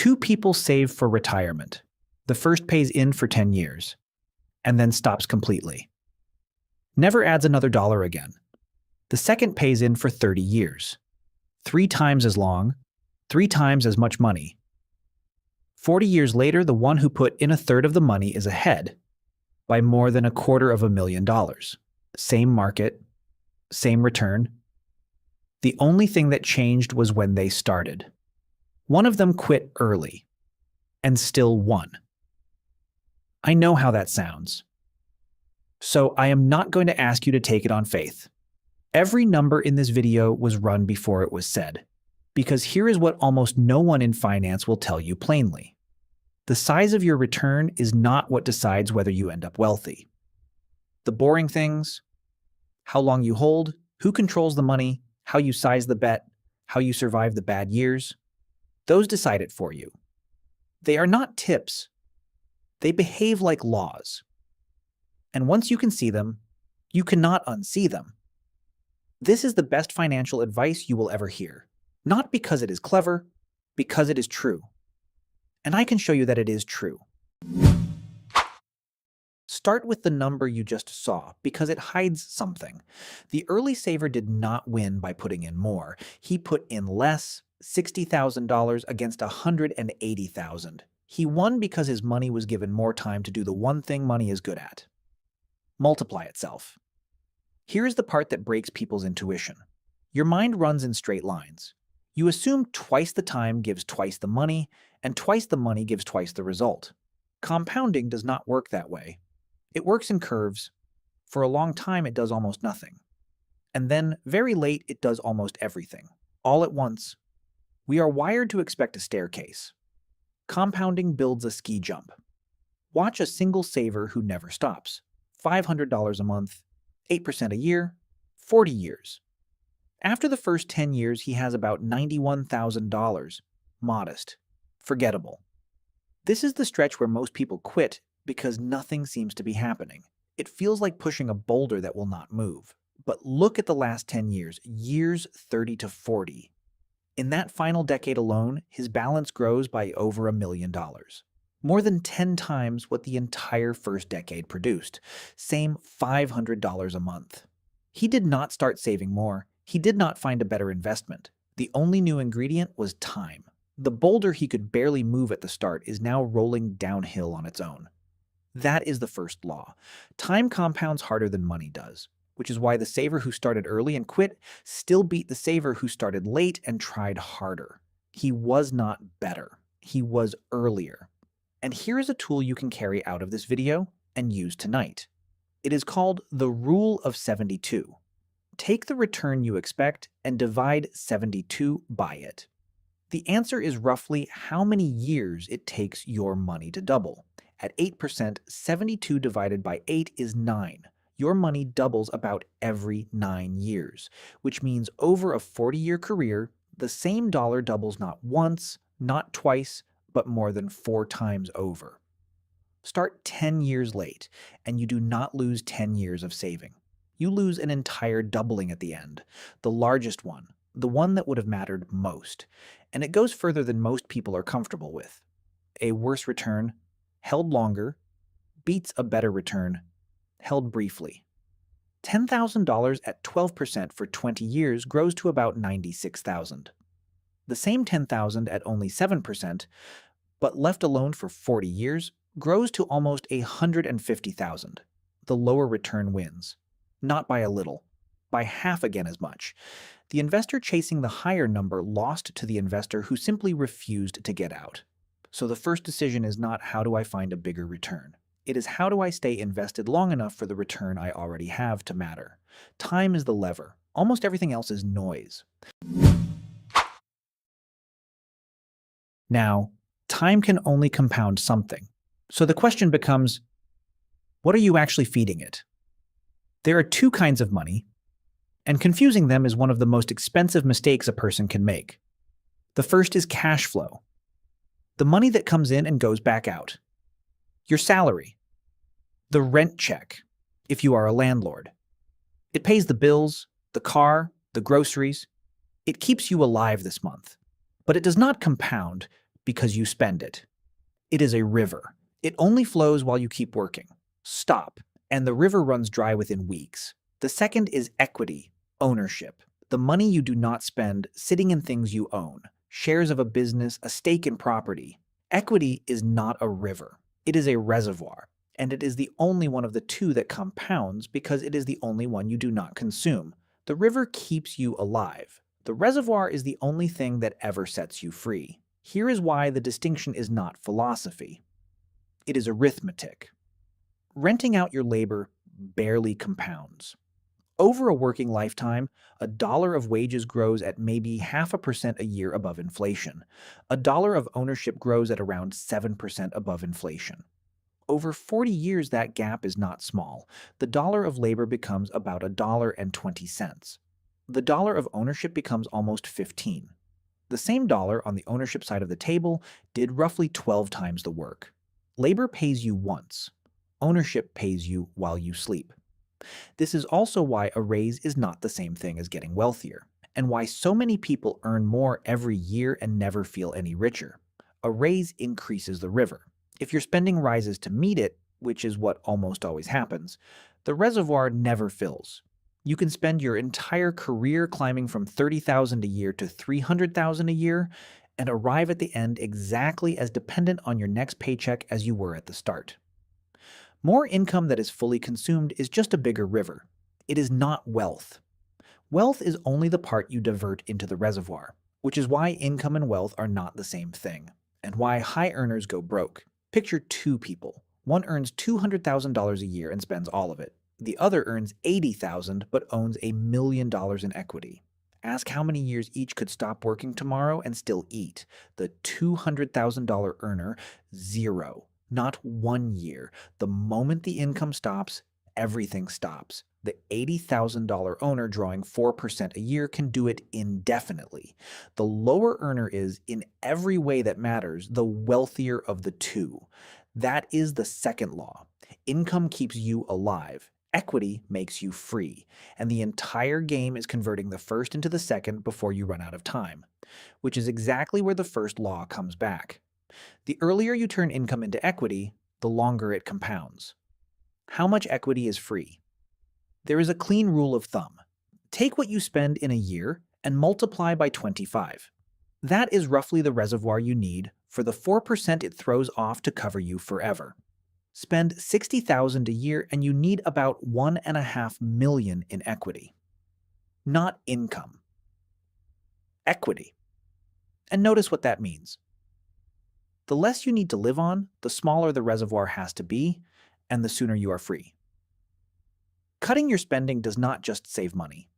Two people save for retirement. The first pays in for 10 years and then stops completely. Never adds another dollar again. The second pays in for 30 years. 3 times as long, 3 times as much money. 40 years later, the one who put in a third of the money is ahead by more than $250,000. Same market, same return. The only thing that changed was when they started. One of them quit early and still won. I know how that sounds. So I am not going to ask you to take it on faith. Every number in this video was run before it was said, because here is what almost no one in finance will tell you plainly. The size of your return is not what decides whether you end up wealthy. The boring things, how long you hold, who controls the money, how you size the bet, how you survive the bad years, those decide it for you. They are not tips. They behave like laws. And once you can see them, you cannot unsee them. This is the best financial advice you will ever hear. Not because it is clever, because it is true. And I can show you that it is true. Start with the number you just saw because it hides something. The early saver did not win by putting in more. He put in less, $60,000 against $180,000. He won because his money was given more time to do the one thing money is good at: multiply itself. Here is the part that breaks people's intuition. Your mind runs in straight lines. You assume twice the time gives twice the money, and twice the money gives twice the result. Compounding does not work that way. It works in curves. For a long time, it does almost nothing. And then, very late, it does almost everything. All at once. We are wired to expect a staircase. Compounding builds a ski jump. Watch a single saver who never stops. $500 a month, 8% a year, 40 years. After the first 10 years, he has about $91,000. Modest. Forgettable. This is the stretch where most people quit because nothing seems to be happening. It feels like pushing a boulder that will not move. But look at the last 10 years, years 30 to 40. In that final decade alone, his balance grows by over $1 million. More than 10 times what the entire first decade produced. Same $500 a month. He did not start saving more. He did not find a better investment. The only new ingredient was time. The boulder he could barely move at the start is now rolling downhill on its own. That is the first law. Time compounds harder than money does, which is why the saver who started early and quit still beat the saver who started late and tried harder. He was not better. He was earlier. And here is a tool you can carry out of this video and use tonight. It is called the Rule of 72. Take the return you expect and divide 72 by it. The answer is roughly how many years it takes your money to double. At 8%, 72 divided by 8 is 9. Your money doubles about every 9 years, which means over a 40-year career, the same dollar doubles not once, not twice, but more than 4 times over. Start 10 years late, and you do not lose 10 years of saving. You lose an entire doubling at the end, the largest one, the one that would have mattered most. And it goes further than most people are comfortable with. A worse return, held longer, beats a better return, held briefly. $10,000 at 12% for 20 years grows to about $96,000. The same $10,000 at only 7%, but left alone for 40 years, grows to almost $150,000. The lower return wins. Not by a little, by half again as much. The investor chasing the higher number lost to the investor who simply refused to get out. So the first decision is not how do I find a bigger return. It is how do I stay invested long enough for the return I already have to matter. Time is the lever. Almost everything else is noise. Now, time can only compound something. So the question becomes, what are you actually feeding it? There are 2 kinds of money, and confusing them is one of the most expensive mistakes a person can make. The first is cash flow. The money that comes in and goes back out. Your salary. The rent check, if you are a landlord. It pays the bills, the car, the groceries. It keeps you alive this month. But it does not compound because you spend it. It is a river. It only flows while you keep working. Stop, and the river runs dry within weeks. The second is equity, ownership. The money you do not spend sitting in things you own, shares of a business, a stake in property. Equity is not a river. It is a reservoir, and it is the only one of the two that compounds because it is the only one you do not consume. The river keeps you alive. The reservoir is the only thing that ever sets you free. Here is why the distinction is not philosophy. It is arithmetic. Renting out your labor barely compounds. Over a working lifetime, $1 of wages grows at maybe 0.5% a year above inflation. $1 of ownership grows at around 7% above inflation. Over 40 years, that gap is not small. The dollar of labor becomes about $1.20. The dollar of ownership becomes almost 15. The same dollar on the ownership side of the table did roughly 12 times the work. Labor pays you once. Ownership pays you while you sleep. This is also why a raise is not the same thing as getting wealthier, and why so many people earn more every year and never feel any richer. A raise increases the river. If your spending rises to meet it, which is what almost always happens, the reservoir never fills. You can spend your entire career climbing from $30,000 a year to $300,000 a year and arrive at the end exactly as dependent on your next paycheck as you were at the start. More income that is fully consumed is just a bigger river. It is not wealth. Wealth is only the part you divert into the reservoir, which is why income and wealth are not the same thing, and why high earners go broke. Picture two people. One earns $200,000 a year and spends all of it. The other earns $80,000 but owns $1 million in equity. Ask how many years each could stop working tomorrow and still eat. The $200,000 earner, 0. Not 1 year. The moment the income stops, everything stops. The $80,000 owner drawing 4% a year can do it indefinitely. The lower earner is, in every way that matters, the wealthier of the two. That is the second law. Income keeps you alive. Equity makes you free. And the entire game is converting the first into the second before you run out of time, which is exactly where the first law comes back. The earlier you turn income into equity, the longer it compounds. How much equity is free? There is a clean rule of thumb. Take what you spend in a year and multiply by 25. That is roughly the reservoir you need for the 4% it throws off to cover you forever. Spend $60,000 a year and you need about $1.5 million in equity. Not income. Equity. And notice what that means. The less you need to live on, the smaller the reservoir has to be, and the sooner you are free. Cutting your spending does not just save money.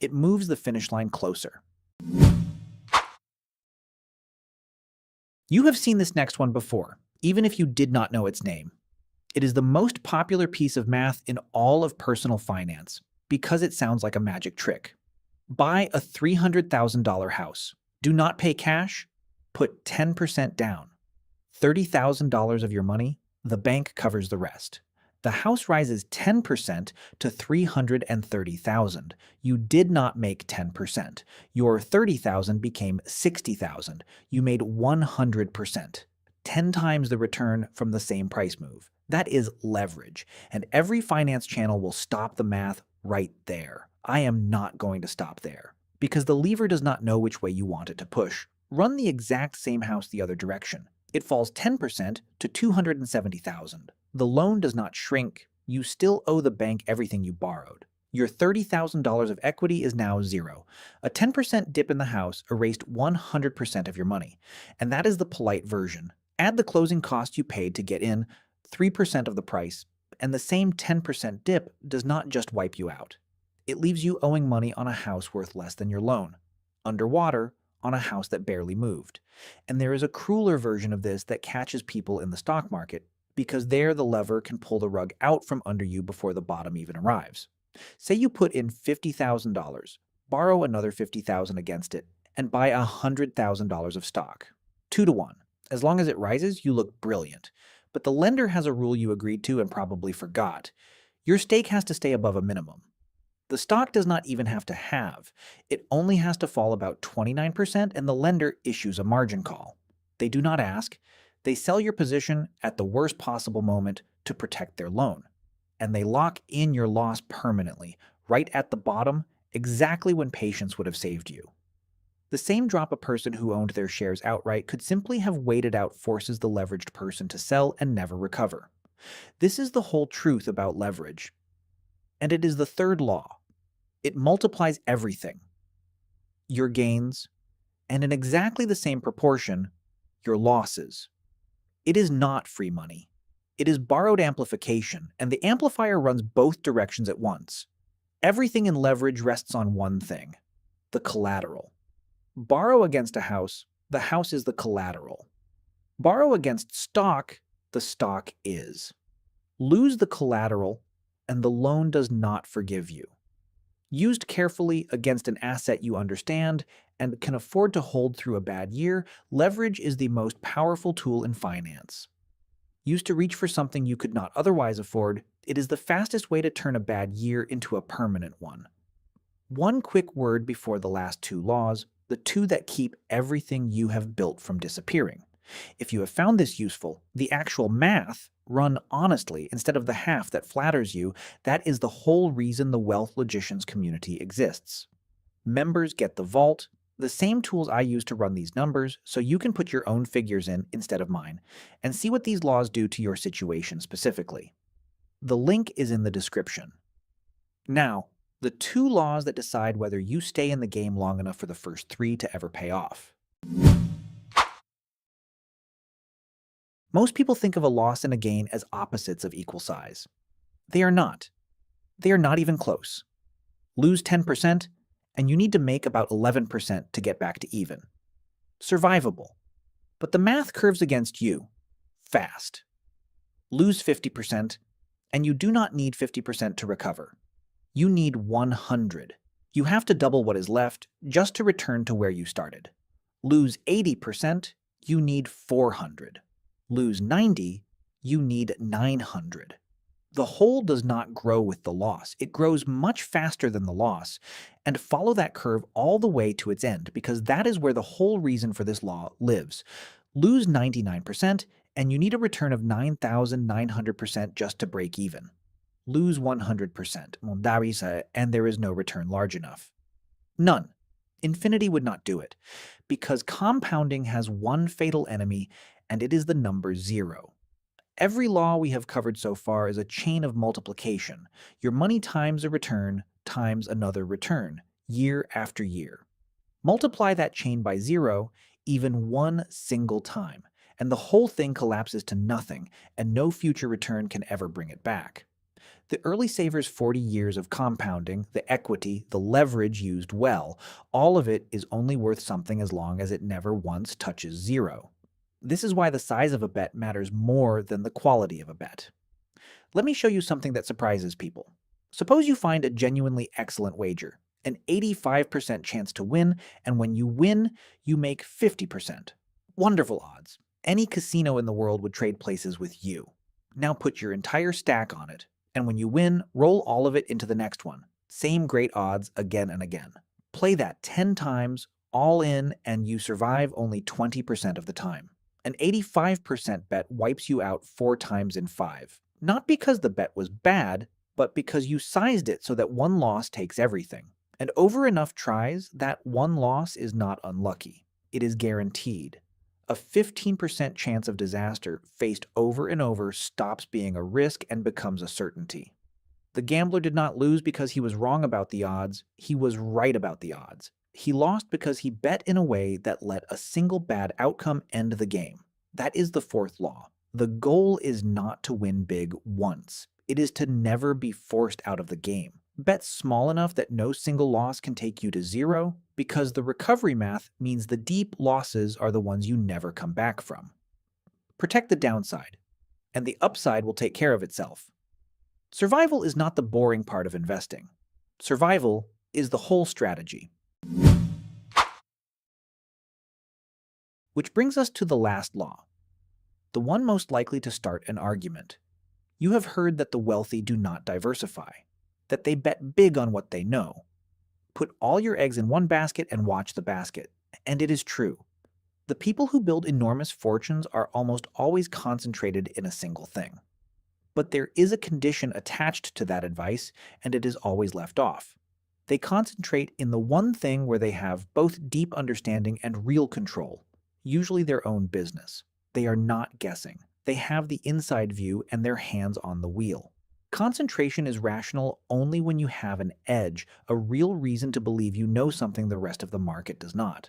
It moves the finish line closer. You have seen this next one before, even if you did not know its name. It is the most popular piece of math in all of personal finance because it sounds like a magic trick. Buy a $300,000 house. Do not pay cash. Put 10% down. $30,000 of your money, the bank covers the rest. The house rises 10% to $330,000. You did not make 10%. Your $30,000 became $60,000. You made 100%. 10 times the return from the same price move. That is leverage, and every finance channel will stop the math right there. I am not going to stop there, because the lever does not know which way you want it to push. Run the exact same house the other direction. It falls 10% to $270,000. The loan does not shrink. You still owe the bank everything you borrowed. Your $30,000 of equity is now 0. A 10% dip in the house erased 100% of your money, and that is the polite version. Add the closing cost you paid to get in, 3% of the price, and the same 10% dip does not just wipe you out. It leaves you owing money on a house worth less than your loan, underwater on a house that barely moved. And there is a crueler version of this that catches people in the stock market, because there the lever can pull the rug out from under you before the bottom even arrives. Say you put in $50,000, borrow another $50,000 against it, and buy $100,000 of stock. 2 to 1. As long as it rises, you look brilliant. But the lender has a rule you agreed to and probably forgot. Your stake has to stay above a minimum. The stock does not even have to halve. It only has to fall about 29% and the lender issues a margin call. They do not ask. They sell your position at the worst possible moment to protect their loan. And they lock in your loss permanently, right at the bottom, exactly when patience would have saved you. The same drop a person who owned their shares outright could simply have waited out forces the leveraged person to sell and never recover. This is the whole truth about leverage. And it is the third law. It multiplies everything. Your gains, and in exactly the same proportion, your losses. It is not free money. It is borrowed amplification, and the amplifier runs both directions at once. Everything in leverage rests on one thing: the collateral. Borrow against a house, the house is the collateral. Borrow against stock, the stock is. Lose the collateral, and the loan does not forgive you. Used carefully against an asset you understand and can afford to hold through a bad year, leverage is the most powerful tool in finance. Used to reach for something you could not otherwise afford, it is the fastest way to turn a bad year into a permanent one. One quick word before the last two laws, the two that keep everything you have built from disappearing. If you have found this useful, the actual math, run honestly instead of the half that flatters you, that is the whole reason the Wealth Logicians community exists. Members get the vault, the same tools I use to run these numbers, so you can put your own figures in instead of mine, and see what these laws do to your situation specifically. The link is in the description. Now, the two laws that decide whether you stay in the game long enough for the first three to ever pay off. Most people think of a loss and a gain as opposites of equal size. They are not. They are not even close. Lose 10%, and you need to make about 11% to get back to even. Survivable. But the math curves against you. Fast. Lose 50%, and you do not need 50% to recover. You need 100. You have to double what is left just to return to where you started. Lose 80%, you need 400. Lose 90, you need 900. The whole does not grow with the loss. It grows much faster than the loss, and follow that curve all the way to its end, because that is where the whole reason for this law lives. Lose 99%, and you need a return of 9,900% just to break even. Lose 100%, and there is no return large enough. None. Infinity would not do it, because compounding has one fatal enemy, and it is the number 0. Every law we have covered so far is a chain of multiplication. Your money times a return times another return, year after year. Multiply that chain by 0 even one single time, and the whole thing collapses to nothing, and no future return can ever bring it back. The early savers' 40 years of compounding, the equity, the leverage used well, all of it is only worth something as long as it never once touches 0. This is why the size of a bet matters more than the quality of a bet. Let me show you something that surprises people. Suppose you find a genuinely excellent wager, an 85% chance to win, and when you win, you make 50%. Wonderful odds. Any casino in the world would trade places with you. Now put your entire stack on it, and when you win, roll all of it into the next one. Same great odds again and again. Play that 10 times, all in, and you survive only 20% of the time. An 85% bet wipes you out 4 times in 5. Not because the bet was bad, but because you sized it so that one loss takes everything. And over enough tries, that one loss is not unlucky. It is guaranteed. A 15% chance of disaster faced over and over stops being a risk and becomes a certainty. The gambler did not lose because he was wrong about the odds, he was right about the odds. He lost because he bet in a way that let a single bad outcome end the game. That is the fourth law. The goal is not to win big once. It is to never be forced out of the game. Bet small enough that no single loss can take you to 0, because the recovery math means the deep losses are the ones you never come back from. Protect the downside, and the upside will take care of itself. Survival is not the boring part of investing. Survival is the whole strategy. Which brings us to the last law, the one most likely to start an argument. You have heard that the wealthy do not diversify, that they bet big on what they know. Put all your eggs in one basket and watch the basket, and it is true. The people who build enormous fortunes are almost always concentrated in a single thing. But there is a condition attached to that advice, and it is always left off. They concentrate in the one thing where they have both deep understanding and real control, usually their own business. They are not guessing. They have the inside view and their hands on the wheel. Concentration is rational only when you have an edge, a real reason to believe you know something the rest of the market does not.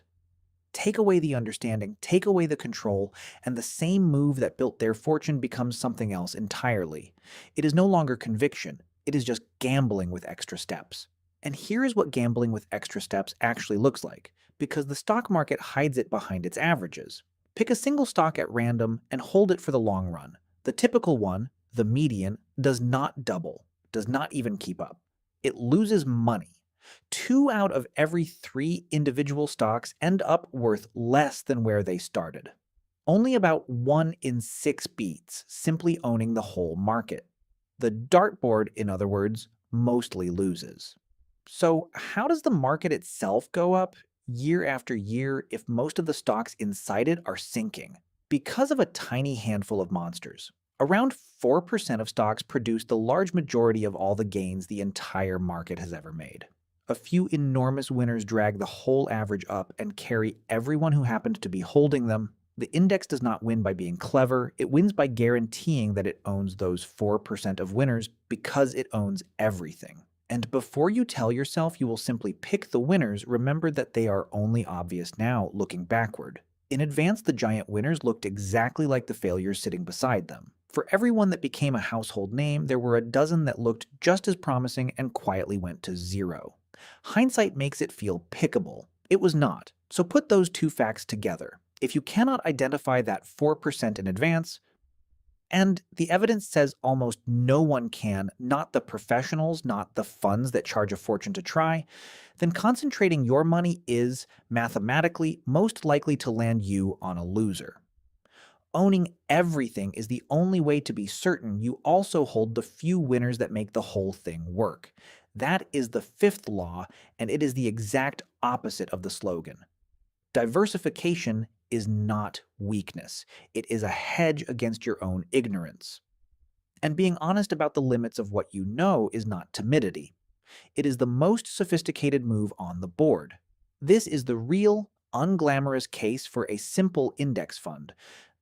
Take away the understanding, take away the control, and the same move that built their fortune becomes something else entirely. It is no longer conviction, it is just gambling with extra steps. And here is what gambling with extra steps actually looks like, because the stock market hides it behind its averages. Pick a single stock at random and hold it for the long run. The typical one, the median, does not double, does not even keep up. It loses money. 2 out of every 3 individual stocks end up worth less than where they started. Only about 1 in 6 beats simply owning the whole market. The dartboard, in other words, mostly loses. So how does the market itself go up year after year if most of the stocks inside it are sinking? Because of a tiny handful of monsters. Around 4% of stocks produce the large majority of all the gains the entire market has ever made. A few enormous winners drag the whole average up and carry everyone who happened to be holding them. The index does not win by being clever, it wins by guaranteeing that it owns those 4% of winners because it owns everything. And before you tell yourself you will simply pick the winners, remember that they are only obvious now looking backward. In advance, the giant winners looked exactly like the failures sitting beside them. For everyone that became a household name, there were a dozen that looked just as promising and quietly went to zero. Hindsight makes it feel pickable. It was not. So put those two facts together. If you cannot identify that 4% in advance, and the evidence says almost no one can, not the professionals, not the funds that charge a fortune to try, then concentrating your money is, mathematically, most likely to land you on a loser. Owning everything is the only way to be certain you also hold the few winners that make the whole thing work. That is the 5th law, and it is the exact opposite of the slogan. Diversification is not weakness. It is a hedge against your own ignorance. And being honest about the limits of what you know is not timidity. It is the most sophisticated move on the board. This is the real, unglamorous case for a simple index fund.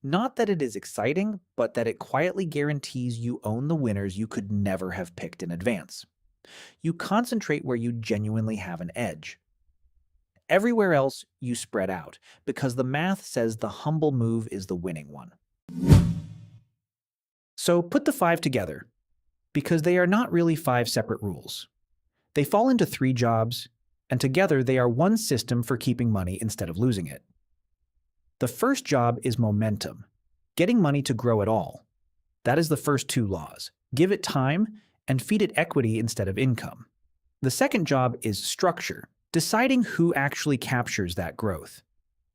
Not that it is exciting, but that it quietly guarantees you own the winners you could never have picked in advance. You concentrate where you genuinely have an edge. Everywhere else, you spread out, because the math says the humble move is the winning one. So put the 5 together, because they are not really 5 separate rules. They fall into 3 jobs, and together they are one system for keeping money instead of losing it. The first job is momentum, getting money to grow at all. That is the first 2 laws. Give it time and feed it equity instead of income. The second job is structure, deciding who actually captures that growth.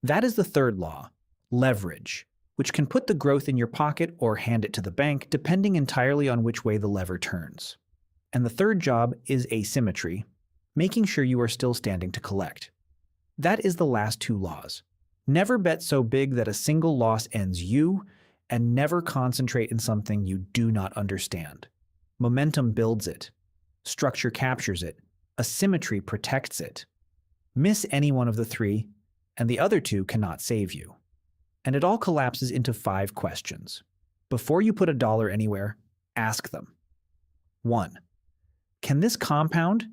That is the third law, leverage, which can put the growth in your pocket or hand it to the bank, depending entirely on which way the lever turns. And the third job is asymmetry, making sure you are still standing to collect. That is the last 2 laws. Never bet so big that a single loss ends you, and never concentrate in something you do not understand. Momentum builds it. Structure captures it. Asymmetry protects it. Miss any one of the 3, and the other 2 cannot save you. And it all collapses into 5 questions. Before you put $1 anywhere, ask them. 1. Can this compound?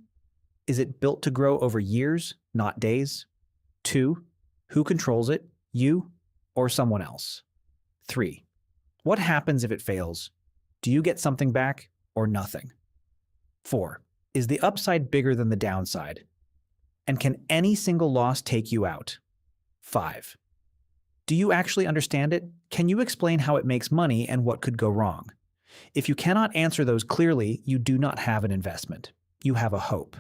Is it built to grow over years, not days? 2. Who controls it, you or someone else? 3. What happens if it fails? Do you get something back or nothing? 4. Is the upside bigger than the downside? And can any single loss take you out? 5. Do you actually understand it? Can you explain how it makes money and what could go wrong? If you cannot answer those clearly, you do not have an investment. You have a hope.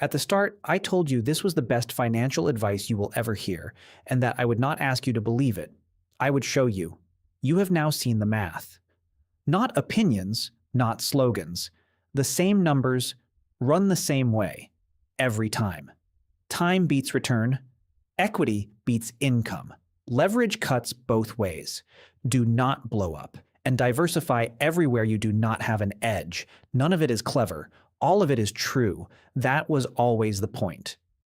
At the start, I told you this was the best financial advice you will ever hear, and that I would not ask you to believe it. I would show you. You have now seen the math. Not opinions, not slogans. The same numbers, run the same way, every time. Time beats return, Equity beats income. Leverage cuts both ways. Do not blow up. And diversify everywhere you do not have an edge. None of it is clever. All of it is true. That was always the point.